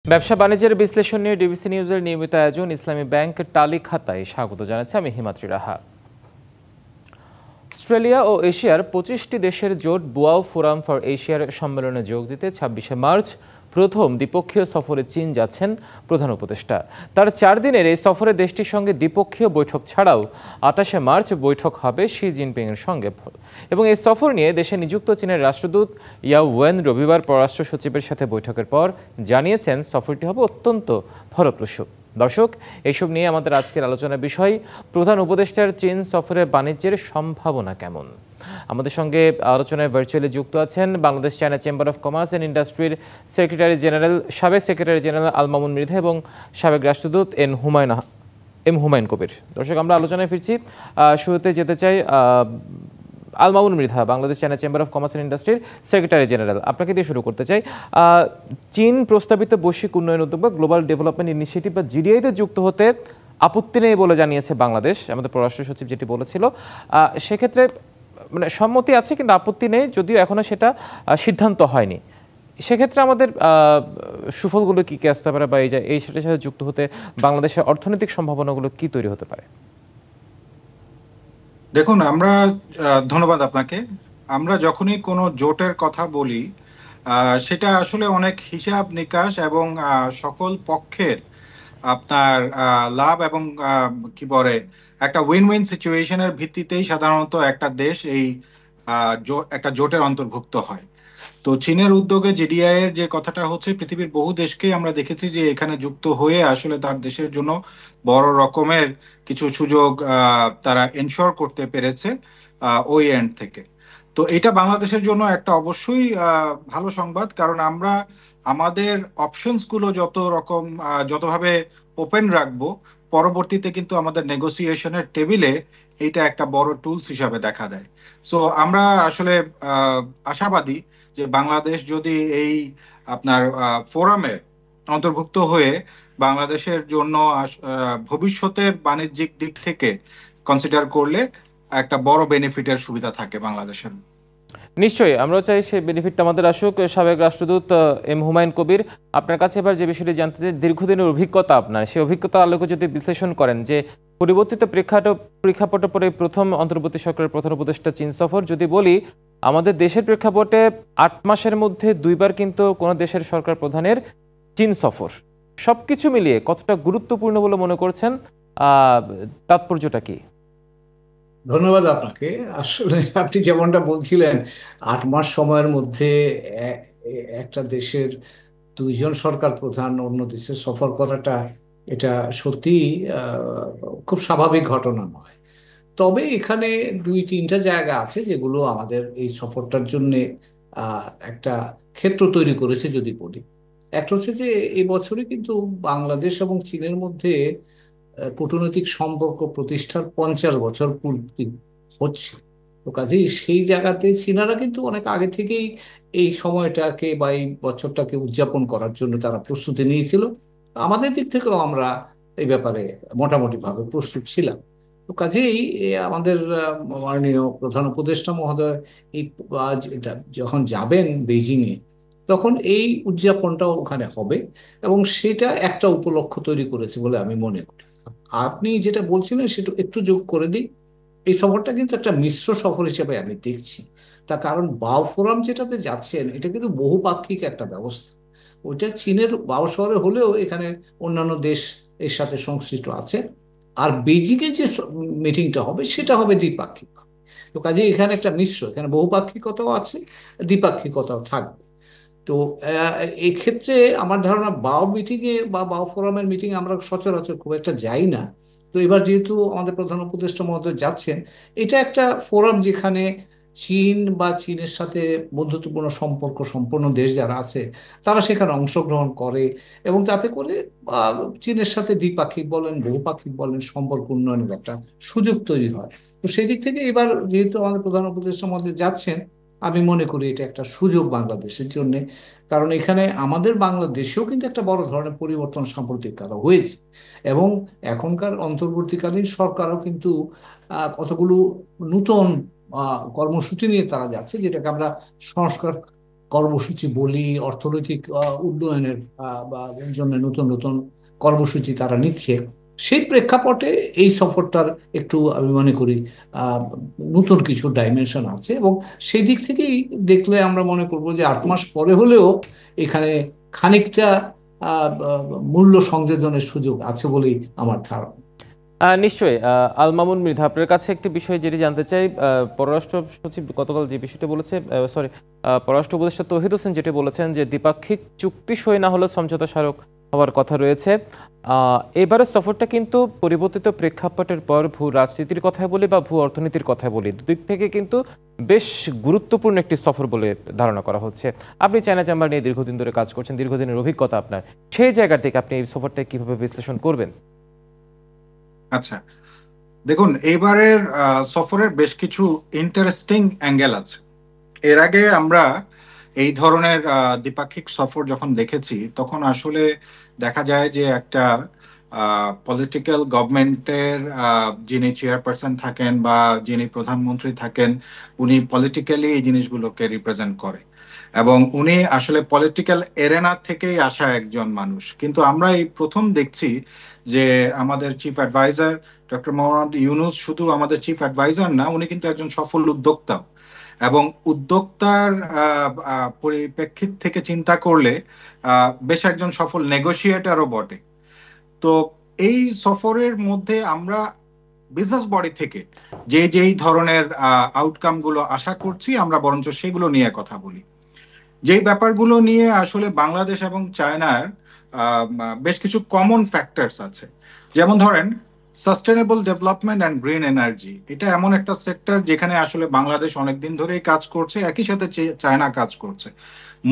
ব্যবসা বাণিজ্যের বিশ্লেষণ নিয়ে ডিবিসি নিউজের নিয়মিত আয়োজন ইসলামী ব্যাংক টালি খাতায় স্বাগত জানাচ্ছি আমি হিমাদ্রি রাহা। অস্ট্রেলিয়া ও এশিয়ার 25টি দেশের জোট বুয়াও ফোরাম ফর এশিয়ার সম্মেলনে যোগ দিতে 26শে মার্চ প্রথম দ্বিপক্ষীয় সফরে চীন যাচ্ছেন প্রধান উপদেষ্টা। তার 4 দিনের এই সফরে দেশটির সঙ্গে দ্বিপক্ষীয় বৈঠক ছাড়াও 28শে মার্চ বৈঠক হবে শি জিনপিং এর সঙ্গে। এবং এই সফর নিয়ে দেশে নিযুক্ত চীনের রাষ্ট্রদূত ইয়াও ওয়েন রবিবার পররাষ্ট্র সচিবের সাথে বৈঠকের পর জানিয়েছেন সফরটি হবে অত্যন্ত ফলপ্রসূ। দর্শক, এইসব নিয়ে আমাদের আজকের আলোচনার বিষয় প্রধান উপদেষ্টার চীন সফরে বাণিজ্যের সম্ভাবনা কেমন। আমাদের সঙ্গে আলোচনায় ভার্চুয়ালি যুক্ত আছেন Bangladesh China chamber of commerce and ইন্ডাস্ট্রির সাবেক সেক্রেটারি জেনারেল আল মামুন মৃধা এবং সাবেক রাষ্ট্রদূত এম হুমায়ুন কবির। দর্শক, আমরা আলোচনায় ফিরছি। শুরুতে যেতে চাই Al Mamun Mridha, Bangladesh China chamber of commerce and ইন্ডাস্ট্রির সেক্রেটারি জেনারেল, আপনাকে দিয়ে শুরু করতে চাই। চীন প্রস্তাবিত বৈশ্বিক উন্নয়ন উদ্যোগ বা গ্লোবাল ডেভেলপমেন্ট ইনিশিয়েটিভ বা জিডিআইতে যুক্ত হতে আপত্তি নেই বলে জানিয়েছে বাংলাদেশ। আমাদের পররাষ্ট্র সচিব যেটি বলেছিল, সেক্ষেত্রে মানে সম্মতি আছে কিন্তু আপত্তি নেই, যদিও এখনো সেটা সিদ্ধান্ত হয়নি। সেক্ষেত্রে আমাদের সুফলগুলো কি কি আসতে পারে, বা এই সেটার সাথে যুক্ত হতে বাংলাদেশের অর্থনৈতিক সম্ভাবনাগুলো কি তৈরি হতে পারে? দেখুন, ধন্যবাদ আপনাকে। আমরা যখনই কোনো জোটের কথা বলি, সেটা আসলে অনেক হিসাব নিকাশ এবং সকল পক্ষের আপনার লাভ এবং কি বলে একটা উইন উইন সিচুয়েশনের ভিত্তিতেই সাধারণত একটা দেশ এই একটা জোটের অন্তর্ভুক্ত হয়। তো চীনের উদ্যোগে জিডিআই এর যে কথাটা হচ্ছে, পৃথিবীর বহু দেশকেই আমরা দেখেছি যে এখানে যুক্ত হয়ে আসলে তার দেশের জন্য বড় রকমের কিছু সুযোগ তারা এনশোর করতে পেরেছে ওই এন্ড থেকে। তো এটা বাংলাদেশের জন্য একটা অবশ্যই ভালো সংবাদ, কারণ আমরা আমাদের অপশনস গুলো যতভাবে ওপেন রাখবো, পরবর্তীতে কিন্তু আমাদের নেগোসিয়েশনের টেবিলে এইটা একটা বড় টুলস হিসাবে দেখা দেয়। সো আমরা আসলে আশাবাদী যে বাংলাদেশ যদি এই আপনার ফোরামের অন্তর্ভুক্ত হয়ে বাংলাদেশের জন্য ভবিষ্যতের বাণিজ্যিক দিক থেকে কনসিডার করলে একটা বড় বেনিফিটের সুবিধা থাকে বাংলাদেশের। নিশ্চয়ই আমরাও চাই সেই বেনিফিটটা আমাদের আসুক। সাবেক রাষ্ট্রদূত এম হুমায়ুন কবির, আপনার কাছে এবার যে বিষয়টি জানতে চাই, দীর্ঘদিনের অভিজ্ঞতা আপনার, সেই অভিজ্ঞতার আলোকে যদি বিশ্লেষণ করেন যে পরিবর্তিত প্রেক্ষাপটে পরে প্রথম অন্তর্বর্তী সরকারের প্রধান উপদেষ্টা চীন সফর, যদি বলি আমাদের দেশের প্রেক্ষাপটে 8 মাসের মধ্যে 2বার কিন্তু কোনো দেশের সরকার প্রধানের চীন সফর, সবকিছু মিলিয়ে কতটা গুরুত্বপূর্ণ বলে মনে করছেন, তাৎপর্যটা কি? ধন্যবাদ আপনাকে। আসলে আপনি যেমনটা বলছিলেন, 8 মাস সময়ের মধ্যে একটা দেশের 2জন সরকার প্রধান অন্য দেশে সফর করাটা, এটা সত্যি খুব স্বাভাবিক ঘটনা নয়। তবে এখানে 2-3টা জায়গা আছে যেগুলো আমাদের এই সফরটার জন্য একটা ক্ষেত্র তৈরি করেছে যদি বলি। একটা হচ্ছে যে এই বছরই কিন্তু বাংলাদেশ এবং চীনের মধ্যে কূটনৈতিক সম্পর্ক প্রতিষ্ঠার 50 বছর পূর্তি হচ্ছে। তো কাজেই সেই জায়গাতে চীনারা কিন্তু অনেক আগে থেকেই এই সময়টাকে বা এই বছরটাকে উদযাপন করার জন্য তারা প্রস্তুতি নিয়েছিল। আমাদের দিক থেকেও আমরা এই ব্যাপারে মোটামুটি ভাবে প্রস্তুত ছিলাম। তো কাজেই আমাদের মাননীয় প্রধান উপদেষ্টা মহোদয় এই এটা যখন যাবেন বেইজিংয়ে, তখন এই উদযাপনটাও ওখানে হবে এবং সেটা একটা উপলক্ষ তৈরি করেছে বলে আমি মনে করি। আপনি যেটা বলছিলেন সেটা একটু যোগ করে দিই। এই সফরটা কিন্তু একটা মিশ্র সফর হিসেবে আমি দেখছি। তার কারণ বাও ফোরাম যেটাতে যাচ্ছেন, এটা কিন্তু বহুপাক্ষিক একটা ব্যবস্থা। ওইটা চীনের বাও শহরে হলেও এখানে অন্যান্য দেশ এর সাথে সংশ্লিষ্ট আছে। আর বেজিংয়ে যে মিটিংটা হবে সেটা হবে দ্বিপাক্ষিক। তো কাজে এখানে একটা মিশ্র, এখানে বহুপাক্ষিকতাও আছে, দ্বিপাক্ষিকতাও থাকবে। তো এই ক্ষেত্রে আমার ধারণা বাও মিটিংয়ে বা বাও ফোরামের মিটিংয়ে আমরা সচরাচর খুব একটা যাই না। তো এবার যেহেতু আমাদের প্রধান উপদেষ্টা মহোদয় যাচ্ছেন, এটা একটা ফোরাম যেখানে চীন বা চীনের সাথে বন্ধুত্বপূর্ণ সম্পর্ক সম্পন্ন দেশ যারা আছে তারা সেখানে অংশগ্রহণ করে এবং তাতে করে চীনের সাথে দ্বিপাক্ষিক বলেন বহুপাক্ষিক বলেন সম্পর্ক উন্নয়নের একটা সুযোগ তৈরি হয়। তো সেই দিক থেকে এবার যেহেতু আমাদের প্রধান উপদেষ্টা মহোদয় যাচ্ছেন, আমি মনে করি এটা একটা সুযোগ বাংলাদেশের জন্য। কারণ এখানে আমাদের বাংলাদেশেও কিন্তু একটা বড় ধরনের পরিবর্তন সাম্প্রতিককালে হয়েছে এবং এখনকার অন্তর্বর্তীকালীন সরকারও কিন্তু কতগুলো নূতন কর্মসূচি নিয়ে তারা যাচ্ছে, যেটাকে আমরা সংস্কার কর্মসূচি বলি, অর্থনৈতিক উন্নয়নের বা জন্য নতুন নতুন কর্মসূচি তারা নিচ্ছে। সেই প্রেক্ষাপটে এই সফরটার একটু আমি মনে করি নতুন কিছু ডাইমেনশন আছে, এবং সেই দিক থেকেই দেখলে আমরা মনে করব যে 8 মাস পরে হলেও এখানে খানিকটা মূল্য সংযোজনের সুযোগ আছে বলেই আমার ধারণা। নিশ্চয়ই। আল মামুন মৃধা, আপনার কাছে একটি বিষয় যেটি জানতে চাই, পররাষ্ট্র সচিব গতকাল যে বিষয়টি বলেছে, পররাষ্ট্র উপদেষ্টা তৌহিদ হোসেন যেটি বলেছেন যে দ্বিপাক্ষিক চুক্তি সই না হলে সমঝোতা স্মারক হওয়ার কথা রয়েছে। এবারের সফরটা কিন্তু পরিবর্তিত প্রেক্ষাপটের পর ভূ রাজনীতির কথায় বলি বা ভূ অর্থনীতির কথায় বলি, দুদিক থেকে কিন্তু বেশ গুরুত্বপূর্ণ একটি সফর বলে ধারণা করা হচ্ছে। আপনি চায়না চেম্বার নিয়ে দীর্ঘদিন ধরে কাজ করছেন, দীর্ঘদিনের অভিজ্ঞতা আপনার, সেই জায়গা থেকে আপনি এই সফরটা কিভাবে বিশ্লেষণ করবেন? আচ্ছা, দেখুন, এইবারের সফরের বেশ কিছু ইন্টারেস্টিং অ্যাঙ্গেল আছে। এর আগে আমরা এই ধরনের দ্বিপাক্ষিক সফর যখন দেখেছি, তখন আসলে দেখা যায় যে একটা পলিটিক্যাল গভর্নমেন্টের যিনি চেয়ারপারসন থাকেন বা যিনি প্রধানমন্ত্রী থাকেন, উনি পলিটিক্যালি এই জিনিসগুলোকে রিপ্রেজেন্ট করে এবং উনি আসলে পলিটিক্যাল এরেনা থেকেই আসা একজন মানুষ। কিন্তু আমরা এই প্রথম দেখছি যে আমাদের chief adviser doctor Mohammad Yunus শুধু আমাদের চিফ অ্যাডভাইজার না, উনি কিন্তু একজন সফল উদ্যোক্তা, এবং উদ্যোক্তার পরিপ্রেক্ষিত থেকে চিন্তা করলে বেশ একজন সফল নেগোশিয়েটারও বটে। তো এই সফরের মধ্যে আমরা বিজনেস বডি থেকে যেই ধরনের আউটকাম গুলো আশা করছি, আমরা বরঞ্চ সেগুলো নিয়ে কথা বলি। যেই ব্যাপারগুলো নিয়ে আসলে বাংলাদেশ এবং চায়নার বেশ কিছু কমন ফ্যাক্টরস আছে, যেমন ধরেন sustainable development and green energy. এটা এমন একটা সেক্টর যেখানে আসলে বাংলাদেশ অনেকদিন ধরেই কাজ করছে, একই সাথে চায়না কাজ করছে।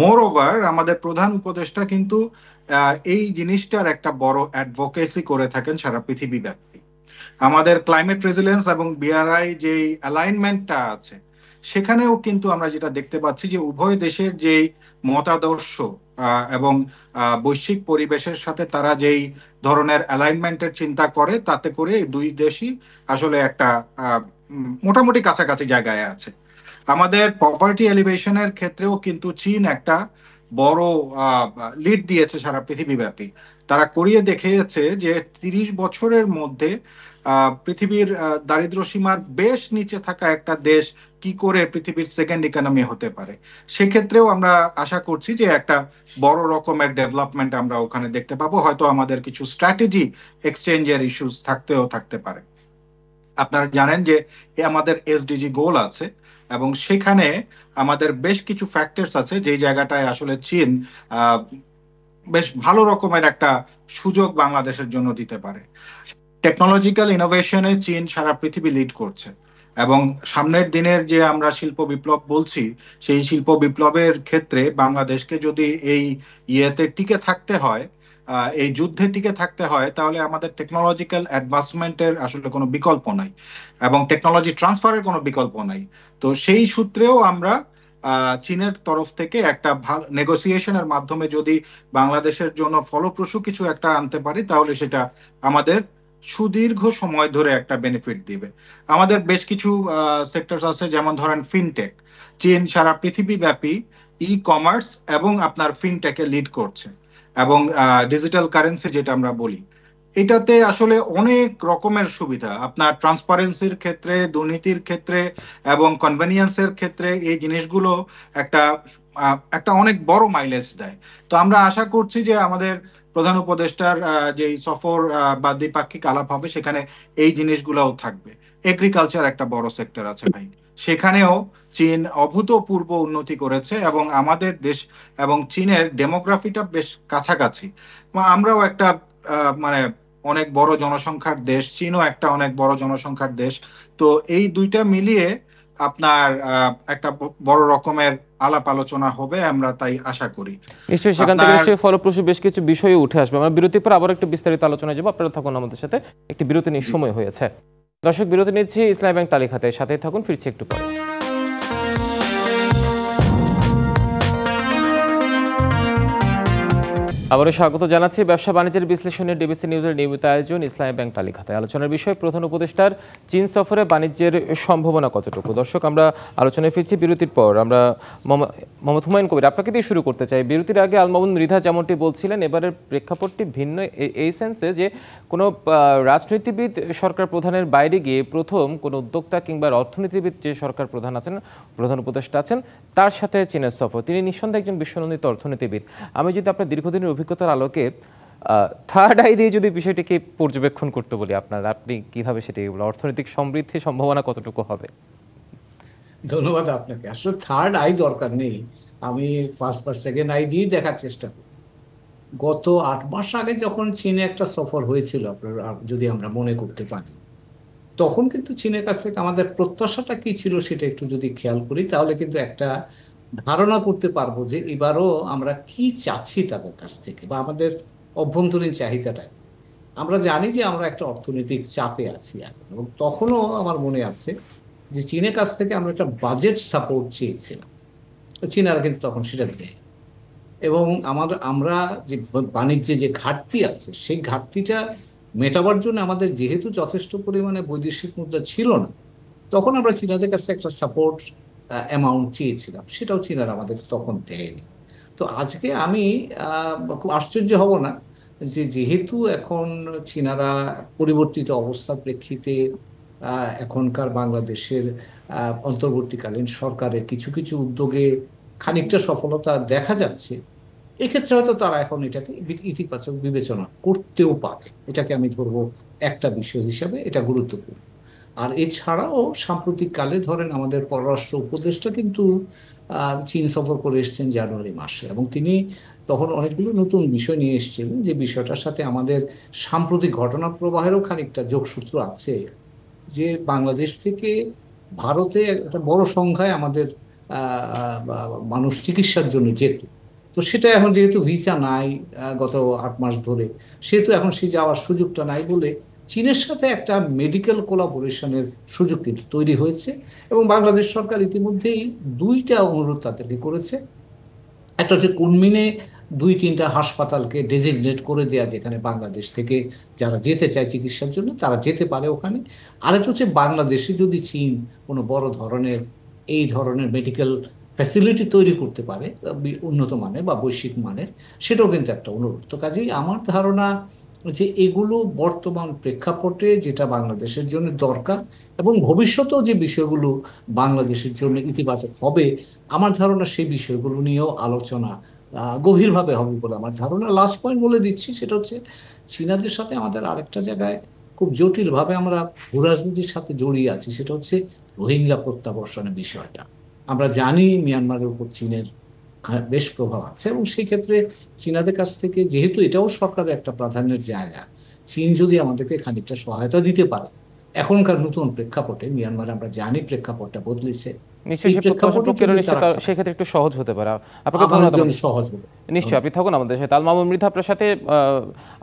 মোর ওভার আমাদের প্রধান উপদেষ্টা কিন্তু এই জিনিসটার একটা বড় অ্যাডভোকেসি করে থাকেন সারা পৃথিবী ব্যাপী। আমাদের ক্লাইমেট রেজিলিয়েন্স এবং বিআরআই যে অ্যালাইনমেন্টটা আছে, সেখানেও কিন্তু আমরা যেটা দেখতে পাচ্ছি যে উভয় দেশের যেই মতাদর্শ এবং বৈশ্বিক পরিবেশের সাথে তারা যেই ধরনের অ্যালাইনমেন্টের চিন্তা করে, তাতে করে দুই দেশই আসলে একটা মোটামুটি কাছাকাছি জায়গায় আছে। আমাদের পভার্টি এলিভেশনের ক্ষেত্রেও কিন্তু চীন একটা বড় লিড দিয়েছে সারা পৃথিবীব্যাপী। তারা করিয়ে দেখিয়েছে যে 30 বছরের মধ্যে পৃথিবীর দারিদ্র্য সীমার বেশ নিচে থাকা একটা দেশ কি করে পৃথিবীর সেকেন্ড ইকোনমি হতে পারে। সেক্ষেত্রেও আমরা আশা করছি যে একটা বড় রকমের ডেভেলপমেন্ট আমরা ওখানে দেখতে পাবো। হয়তো আমাদের কিছু স্ট্র্যাটেজি এক্সচেঞ্জের ইস্যুস থাকতে পারে। আপনারা জানেন যে আমাদের এসডিজি গোল আছে, এবং সেখানে আমাদের বেশ কিছু ফ্যাক্টরস আছে যে জায়গাটায় আসলে চীন বেশ ভালো রকমের একটা সুযোগ বাংলাদেশের জন্য দিতে পারে। টেকনোলজিক্যাল ইনোভেশনে চীন সারা পৃথিবী লিড করছে, এবং সামনের দিনের যে আমরা শিল্প বিপ্লব বলছি, সেই শিল্প বিপ্লবের ক্ষেত্রে বাংলাদেশকে যদি এই ইয়েতে টিকে থাকতে হয়, এই যুদ্ধে টিকে থাকতে হয়, তাহলে আমাদের টেকনোলজিক্যাল অ্যাডভান্সমেন্টের আসলে কোনো বিকল্প নাই এবং টেকনোলজি ট্রান্সফারের কোনো বিকল্প নাই। তো সেই সূত্রেও আমরা চীনের তরফ থেকে একটা ভালো নেগোসিয়েশনের মাধ্যমে যদি বাংলাদেশের জন্য ফলপ্রসূ কিছু একটা আনতে পারি, তাহলে সেটা আমাদের সুদীর্ঘ সময় ধরে একটা বেনিফিট দিবে। আমাদের বেশ কিছু সেক্টর আছে, যেমন ধরেন ফিনটেক। চীন সারা পৃথিবী ব্যাপী ই কমার্স এবং আপনার ফিনটেকে লিড করছে, এবং ডিজিটাল কারেন্সি যেটা আমরা বলি, এটাতে আসলে অনেক রকমের সুবিধা, আপনার ট্রান্সপারেন্সির ক্ষেত্রে, দুর্নীতির ক্ষেত্রে এবং কনভেনিয়েন্সের ক্ষেত্রে এই জিনিসগুলো একটা একটা অনেক বড় মাইলেজ দেয়। তো আমরা আশা করছি যে আমাদের প্রধান উপদেষ্টার যে সফর বা দ্বিপাক্ষিক আলাপ হবে, সেখানে এই জিনিসগুলোও থাকবে। এগ্রিকালচার একটা বড় সেক্টর আছে ভাই, সেখানেও চীন অভূতপূর্ব উন্নতি করেছে, এবং আমাদের দেশ এবং চীনের ডেমোগ্রাফিটা বেশ কাছাকাছি। আমরাও একটা মানে অনেক বড় জনসংখ্যার দেশ, চীনও একটা অনেক বড় জনসংখ্যার দেশ। তো এই দুইটা মিলিয়ে আপনার একটা বড় রকমের আলাপ আলোচনা হবে, আমরা তাই আশা করি। নিশ্চয়ই সেখান থেকে নিশ্চয়ই ফলপ্রসূ বেশ কিছু বিষয় উঠে আসবে। আমরা বিরতির পর আবার একটু বিস্তারিত আলোচনায় যাবো, আপনারা থাকুন আমাদের সাথে। একটি বিরতি নিয়ে সময় হয়েছে। দর্শক, বিরতি নিচ্ছি ইসলামী ব্যাংক তালিকাতে, সাথেই থাকুন, ফিরছি একটু পরে। আবারও স্বাগত জানাচ্ছি ব্যবসা বাণিজ্যের বিশ্লেষণের ডিবিসি নিউজের নিয়মিত আয়োজন ইসলামী ব্যাংক তালিকাতে। আলোচনার বিষয় প্রধান উপদেষ্টার চীন সফরে বাণিজ্যের সম্ভাবনা কতটুকু। দর্শক, আমরা আলোচনায় ফিরছি বিরতির পর। আমরা মোহাম্মদ হুমায়ুন কবির আপনাকে দিয়ে শুরু করতে চাই। বিরতির আগে আল মামুন মৃধা যেমনটি বলছিলেন, এবারের প্রেক্ষাপটটি ভিন্ন এই সেন্সে যে কোনো রাজনীতিবিদ সরকার প্রধানের বাইরে গিয়ে প্রথম কোনো উদ্যোক্তা কিংবা অর্থনীতিবিদ যে সরকার প্রধান আছেন, প্রধান উপদেষ্টা আছেন, তার সাথে চীনের সফর। তিনি নিঃসন্দেহে একজন বিশ্বনন্দিত অর্থনীতিবিদ। আমি যদি আপনার দীর্ঘদিনের অভিজ্ঞতার আলোকে থার্ড আই দিয়ে যদি বিষয়টিকে পর্যবেক্ষণ করতে বলি, আপনি কিভাবে সেটি অর্থনৈতিক সমৃদ্ধির সম্ভাবনা কতটুকু হবে? ধন্যবাদ আপনাকে। আসলে থার্ড আই দরকার নেই, আমি ফার্স্ট বা সেকেন্ড আই দিয়ে দেখার চেষ্টা করি। গত 8 মাস আগে যখন চীনে একটা সফর হয়েছিল, আপনারা যদি আমরা মনে করতে পারি, তখন কিন্তু চীনের কাছ থেকে আমাদের প্রত্যাশাটা কি ছিল সেটা একটু যদি খেয়াল করি, তাহলে কিন্তু একটা ধারণা করতে পারবো যে এবারও আমরা কি চাচ্ছি তাদের কাছ থেকে, বা আমাদের অভ্যন্তরীণ চাহিদাটা। আমরা জানি যে আমরা একটা অর্থনৈতিক চাপে আছি এখন, এবং তখনও আমার মনে আছে যে চীনের কাছ থেকে আমরা একটা বাজেট সাপোর্ট চেয়েছিলাম। চীনারা কিন্তু তখন সেটা দেয়, এবং আমরা যে বাণিজ্যে যে ঘাটতি আছে সেই ঘাটতিটা মেটাবার জন্য আমাদের যেহেতু যথেষ্ট পরিমাণে বৈদেশিক মুদ্রা ছিল না, তখন আমরা চীনাদের কাছে একটা সাপোর্ট অ্যামাউন্ট চেয়েছিলাম, সেটাও চীনারা আমাদের তখন দেয়নি। তো আজকে আমি খুব আশ্চর্য হব না যে যেহেতু এখন চীনারা পরিবর্তিত অবস্থার প্রেক্ষিতে এখনকার বাংলাদেশের অন্তর্বর্তীকালীন সরকারের কিছু কিছু উদ্যোগে খানিকটা সফলতা দেখা যাচ্ছে, এক্ষেত্রে হয়তো তারা এখন এটাকে ইতিবাচক বিবেচনা করতেও পারে। এটাকে আমি ধরবো একটা বিষয় হিসাবে, এটা গুরুত্বপূর্ণ। আর এছাড়াও সাম্প্রতিককালে ধরেন আমাদের পররাষ্ট্র উপদেষ্টা কিন্তু চীন সফর করে এসেছেন জানুয়ারি মাসে, এবং তিনি তখন অনেকগুলো নতুন বিষয় নিয়ে এসেছিলেন, যে বিষয়টার সাথে আমাদের সাম্প্রতিক ঘটনা প্রবাহেরও খানিকটা যোগসূত্র আছে। যে বাংলাদেশ থেকে ভারতে একটা বড় সংখ্যায় আমাদের মানুষ চিকিৎসার জন্য যেত, তো সেটা এখন যেহেতু ভিসা নাই গত 8 মাস ধরে, সেহেতু এখন সে যাওয়ার সুযোগটা নাই বলে চীনের সাথে একটা মেডিকেল কোলাবোরেশনের সুযোগ কিন্তু তৈরি হয়েছে। এবং বাংলাদেশ সরকার ইতিমধ্যেই 2টা অনুরোধ তাদেরকে করেছে। একটা হচ্ছে কুনমিনে 2-3টা হাসপাতালকে ডেজিগনেট করে দেয়া, যেখানে বাংলাদেশ থেকে যারা যেতে চায় চিকিৎসার জন্য তারা যেতে পারে ওখানে। আরেকটা হচ্ছে বাংলাদেশে যদি চীন কোনো বড় ধরনের এই ধরনের মেডিকেল ফ্যাসিলিটি তৈরি করতে পারে উন্নত মানের বা বৈশ্বিক মানের, সেটাও কিন্তু একটা অনুরোধ। তো কাজেই আমার ধারণা যে এগুলো বর্তমান প্রেক্ষাপটে যেটা বাংলাদেশের জন্য দরকার, এবং ভবিষ্যতেও যে বিষয়গুলো বাংলাদেশের জন্য ইতিবাচক হবে, আমার ধারণা সেই বিষয়গুলো নিয়েও আলোচনা গভীরভাবে হবে বলে আমার ধারণা। লাস্ট পয়েন্ট বলে দিচ্ছি, সেটা হচ্ছে চীনাদের সাথে আমাদের আরেকটা জায়গায় খুব জটিলভাবে আমরা ভূরাজনীতির সাথে জড়িয়ে আছি, সেটা হচ্ছে রোহিঙ্গা প্রত্যাবর্ষণের বিষয়টা। আমরা জানি মিয়ানমারের উপর চীনের বেশ প্রভাব আছে, এবং সেই ক্ষেত্রে চীনাদের কাছ থেকে যেহেতু এটাও সরকারের একটা প্রাধান্যের জায়গা, চীন যদি আমাদেরকে খানিকটা সহায়তা দিতে পারে এখনকার নতুন প্রেক্ষাপটে, মিয়ানমারে আমরা জানি প্রেক্ষাপটটা বদলেছে, নিশ্চয়ই সেক্ষেত্রে একটু সহজ হতে পারে। আপনাকে ধন্যবাদ। সহজ হবে নিশ্চয়ই, আপনি থাকুন আমাদের সাথে। আল মামুন মৃধা, আপনার সাথে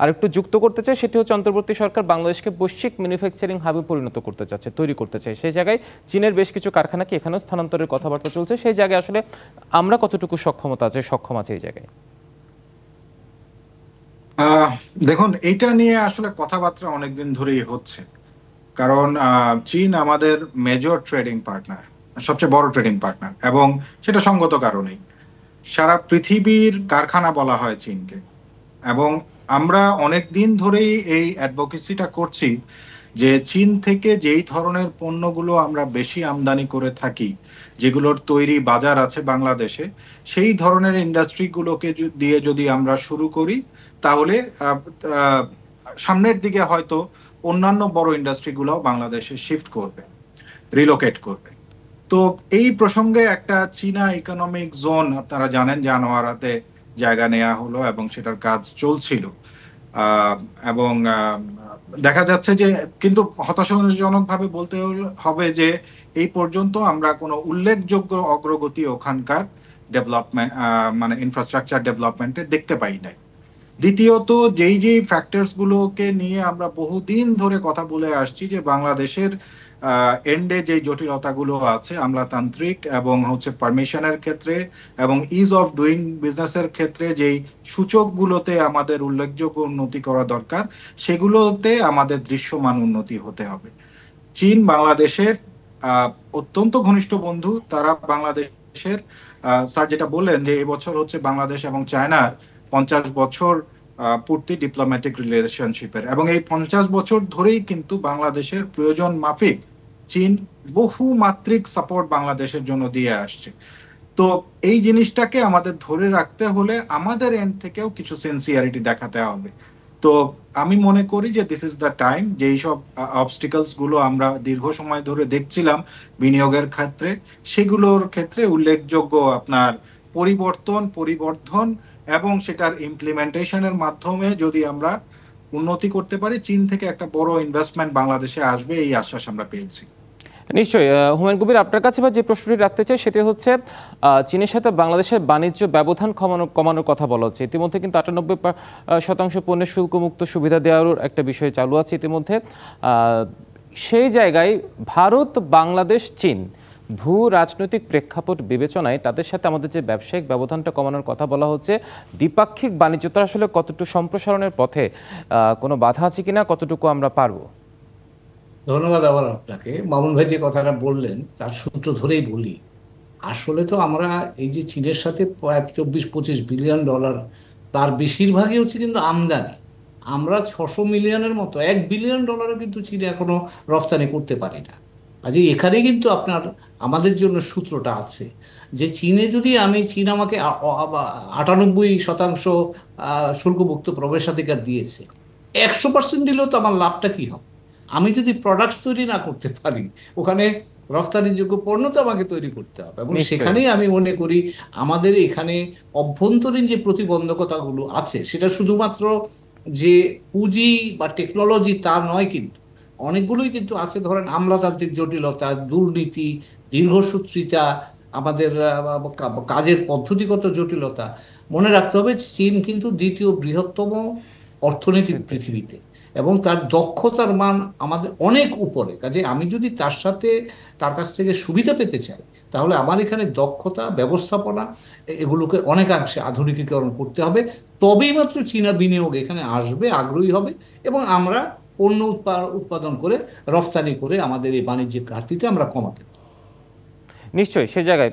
আরেকটু যুক্ত করতে চাই, সেটি হচ্ছে অন্তর্বর্তী সরকার বাংলাদেশকে বৈশ্বিক ম্যানুফ্যাকচারিং হাবে পরিণত করতে চাচ্ছে, তৈরি করতে চায়। সেই জায়গায় চীনের বেশ কিছু কারখানাকে এখানেও স্থানান্তরের কথাবার্তা চলছে। সেই জায়গায় আসলে আমরা কতটুকু সক্ষম আছে এই জায়গায়? দেখুন, এইটা নিয়ে আসলে কথাবার্তা অনেকদিন ধরেই হচ্ছে, কারণ চীন আমাদের মেজর ট্রেডিং পার্টনার, সবচেয়ে বড় ট্রেডিং পার্টনার, এবং সেটা সঙ্গত কারণেই সারা পৃথিবীর কারখানা বলা হয় চীনকে। এবং আমরা অনেক দিন ধরেই এই অ্যাডভোকেসিটা করছি যে চীন থেকে যেই ধরনের পণ্যগুলো আমরা বেশি আমদানি করে থাকি, যেগুলোর তৈরি বাজার আছে বাংলাদেশে, সেই ধরনের ইন্ডাস্ট্রিগুলোকে দিয়ে যদি আমরা শুরু করি, তাহলে সামনের দিকে হয়তো অন্যান্য বড় ইন্ডাস্ট্রিগুলো বাংলাদেশে শিফট করবে, রিলোকেট করবে। তো এই প্রসঙ্গে একটা চীনা ইকোনমিক জোন আপনারা জানেন জানুয়ারিতে জায়গা নেওয়া হলো, এবং সেটার কাজ চলছিল। এবং দেখা যাচ্ছে যে, কিন্তু হতাশাজনকভাবে বলতে হবে যে এই পর্যন্ত আমরা কোনো উল্লেখযোগ্য অগ্রগতি ওখানকার ডেভেলপমেন্ট, মানে ইনফ্রাস্ট্রাকচার ডেভেলপমেন্টে দেখতে পাই নাই। দ্বিতীয়ত, যেই ফ্যাক্টরস গুলোকে নিয়ে আমরা বহুদিন ধরে কথা বলে আসছি, যে বাংলাদেশের এন্ডে যে জটিলতাগুলো আছে আমলাতান্ত্রিক এবং হচ্ছে পারমিশনের ক্ষেত্রে এবং ইজ অফ ডুইং বিজনেসের ক্ষেত্রে যেই সূচকগুলোতে আমাদের উল্লেখযোগ্য উন্নতি করা দরকার, সেগুলোতে আমাদের দৃশ্যমান উন্নতি হতে হবে। চীন বাংলাদেশের অত্যন্ত ঘনিষ্ঠ বন্ধু। তারা বাংলাদেশের স্যার যেটা বললেন যে এবছর হচ্ছে বাংলাদেশ এবং চায়নার 50 বছর পূর্তি ডিপ্লোম্যাটিক রিলেশনশিপের, এবং এই 50 বছর ধরেই কিন্তু বাংলাদেশের প্রয়োজন মাফিক চীন বহুমাত্রিক সাপোর্ট বাংলাদেশের জন্য দিয়ে আসছে। তো এই জিনিসটাকে আমাদের ধরে রাখতে হলে আমাদের এন্ড থেকেও কিছু সিনসিয়ারিটি দেখাতে হবে। তো আমি মনে করি যে দিস ইজ দ্য টাইম, যে এইসব অবস্টিকলস গুলো আমরা দীর্ঘ সময় ধরে দেখছিলাম বিনিয়োগের ক্ষেত্রে, সেগুলোর ক্ষেত্রে উল্লেখযোগ্য আপনার পরিবর্ধন এবং সেটার ইমপ্লিমেন্টেশনের মাধ্যমে যদি আমরা উন্নতি করতে পারি, চীন থেকে একটা বড় ইনভেস্টমেন্ট বাংলাদেশে আসবে, এই আশ্বাস আমরা পেয়েছি। নিশ্চয়ই। হুমায়ুন কবির, আপনার কাছে যে প্রশ্নটি রাখতে চাই সেটি হচ্ছে, চীনের সাথে বাংলাদেশের বাণিজ্য ব্যবধান কমানোর কথা বলা হচ্ছে। ইতিমধ্যে কিন্তু 98% পণ্যের শুল্কমুক্ত সুবিধা দেওয়ার একটা বিষয় চালু আছে ইতিমধ্যে। সেই জায়গায় ভারত, বাংলাদেশ, চীন ভূ রাজনৈতিক প্রেক্ষাপট বিবেচনায় তাদের সাথে আমাদের যে ব্যবসায়িক ব্যবধানটা কমানোর কথা বলা হচ্ছে, দ্বিপাক্ষিক বাণিজ্যটা আসলে কতটুকু সম্প্রসারণের পথে কোনো বাধা আছে কিনা, কতটুকু আমরা পারবো? ধন্যবাদ আবার আপনাকে। মামুন ভাই যে কথাটা বললেন তার সূত্র ধরেই বলি, আসলে তো আমরা এই যে চীনের সাথে প্রায় 24-25 বিলিয়ন ডলার, তার বেশিরভাগই হচ্ছে কিন্তু আমদানি। আমরা 600 মিলিয়নের মতো, 1 বিলিয়ন ডলারও কিন্তু চীনে এখনো রপ্তানি করতে পারি না। কাজে এখানে কিন্তু আপনার আমাদের জন্য সূত্রটা আছে যে চীনে যদি চীন আমাকে 98% শুল্কমুক্ত প্রবেশাধিকার দিয়েছে, 100% দিলেও তো আমার লাভটা কি হবে? আমি যদি প্রোডাক্টস তৈরি না করতে পারি, ওখানে রফতানিযোগ্য পণ্য তো আমাকে তৈরি করতে হবে। এবং সেখানেই আমি মনে করি আমাদের এখানে অভ্যন্তরীণ যে প্রতিবন্ধকতাগুলো আছে, সেটা শুধুমাত্র যে পুঁজি বা টেকনোলজি তা নয়, কিন্তু অনেকগুলোই কিন্তু আছে। ধরেন আমলাতান্ত্রিক জটিলতা, দুর্নীতি, দীর্ঘসূত্রিতা, আমাদের কাজের পদ্ধতিগত জটিলতা। মনে রাখতে হবে চীন কিন্তু দ্বিতীয় বৃহত্তম অর্থনীতি পৃথিবীতে, এবং তার দক্ষতার মান আমাদের অনেক উপরে। কাজে আমি যদি তার কাছ থেকে সুবিধা পেতে চাই, তাহলে আমার এখানে দক্ষতা, ব্যবস্থাপনা এগুলোকে অনেকাংশে আধুনিকীকরণ করতে হবে। তবেই মাত্র চীনা বিনিয়োগ এখানে আসবে, আগ্রহী হবে, এবং আমরা পণ্য উৎপাদন করে রফতানি করে আমাদের এই বাণিজ্যিক ঘাটতিটা আমরা কমাতে পারি। নিশ্চয়ই। সে জায়গায়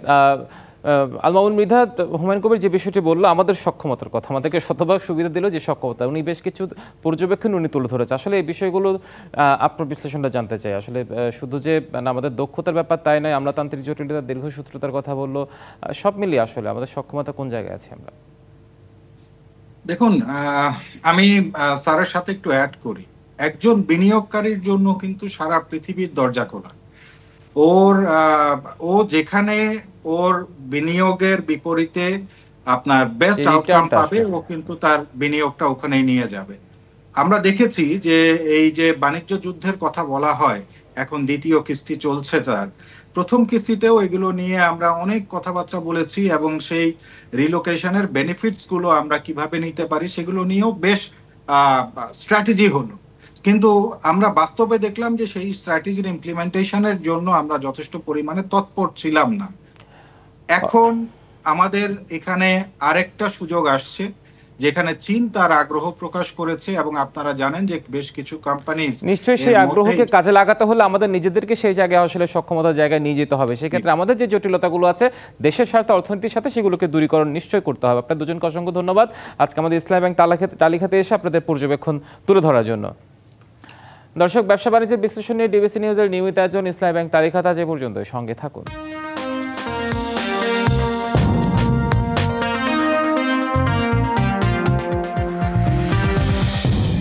আল মামুন মৃধা, হুমায়ুন কবির যে বিষয়টি বললো আমাদের সক্ষমতার কথা, আমাদেরকে শতভাগ সুবিধা দিল যে সক্ষমতা, উনি বেশ কিছু পর্যবেক্ষণ উনি তুলে ধরেছে। আসলে এই বিষয়গুলো আপনার বিশ্লেষণটা জানতে চাই। আসলে শুধু যে আমাদের দক্ষতার ব্যাপার তাই নয়, আমলাতান্ত্রিক জটিলতা, দীর্ঘসূত্রতার কথা বললো, সব মিলিয়ে আসলে আমাদের সক্ষমতা কোন জায়গায় আছে আমরা? দেখুন, আমি স্যারের সাথে একটু অ্যাড করি। একজন বিনিয়োগকারীর জন্য কিন্তু সারা পৃথিবীর দরজা খোলা। ও যেখানে ওর বিনিয়োগের বিপরীতে আপনার বেস্ট আউটকাম পাবে, ও কিন্তু তার বিনিয়োগটা ওখানেই নিয়ে যাবে। আমরা দেখেছি যে এই যে বাণিজ্য যুদ্ধের কথা বলা হয়, এখন দ্বিতীয় কিস্তি চলছে, তার প্রথম কিস্তিতেও এগুলো নিয়ে আমরা অনেক কথাবার্তা বলেছি, এবং সেই রিলোকেশনের বেনিফিটস গুলো আমরা কিভাবে নিতে পারি সেগুলো নিয়েও বেশ স্ট্র্যাটেজি হলো। কিন্তু আমরা বাস্তবে দেখলাম যে সেই স্ট্র্যাটেজির ইমপ্লিমেন্টেশনের জন্য আমরা যথেষ্ট পরিমাণে তৎপর ছিলাম না। এখন আমাদের এখানে আরেকটা সুযোগ আসছে, যেখানে চীন তার আগ্রহ প্রকাশ করেছে, এবং আপনারা জানেন যে বেশ কিছু কোম্পানি নিশ্চয়ই সেই আগ্রহকে কাজে লাগাতে হলে আমাদের নিজেদেরকে সেই জায়গায় আসলে সক্ষমতার জায়গায় নিয়ে যেতে হবে। সেক্ষেত্রে আমাদের যে জটিলতাগুলো আছে দেশের স্বার্থে, অর্থনীতির সাথে, সেগুলোকে দূরীকরণ নিশ্চয়ই করতে হবে। আপনার দুজনকে অসংখ্য ধন্যবাদ আজকে আমাদের ইসলামী ব্যাংক টালিখাতে এসে আপনাদের পর্যবেক্ষণ তুলে ধরার জন্য। দর্শক, ব্যবসা বাণিজ্যের বিশ্লেষণ নিয়ে ডিবিসি নিউজের নিয়মিত আয়োজন ইসলামী ব্যাংক টালিখাত আজ এ পর্যন্ত। সঙ্গে থাকুন।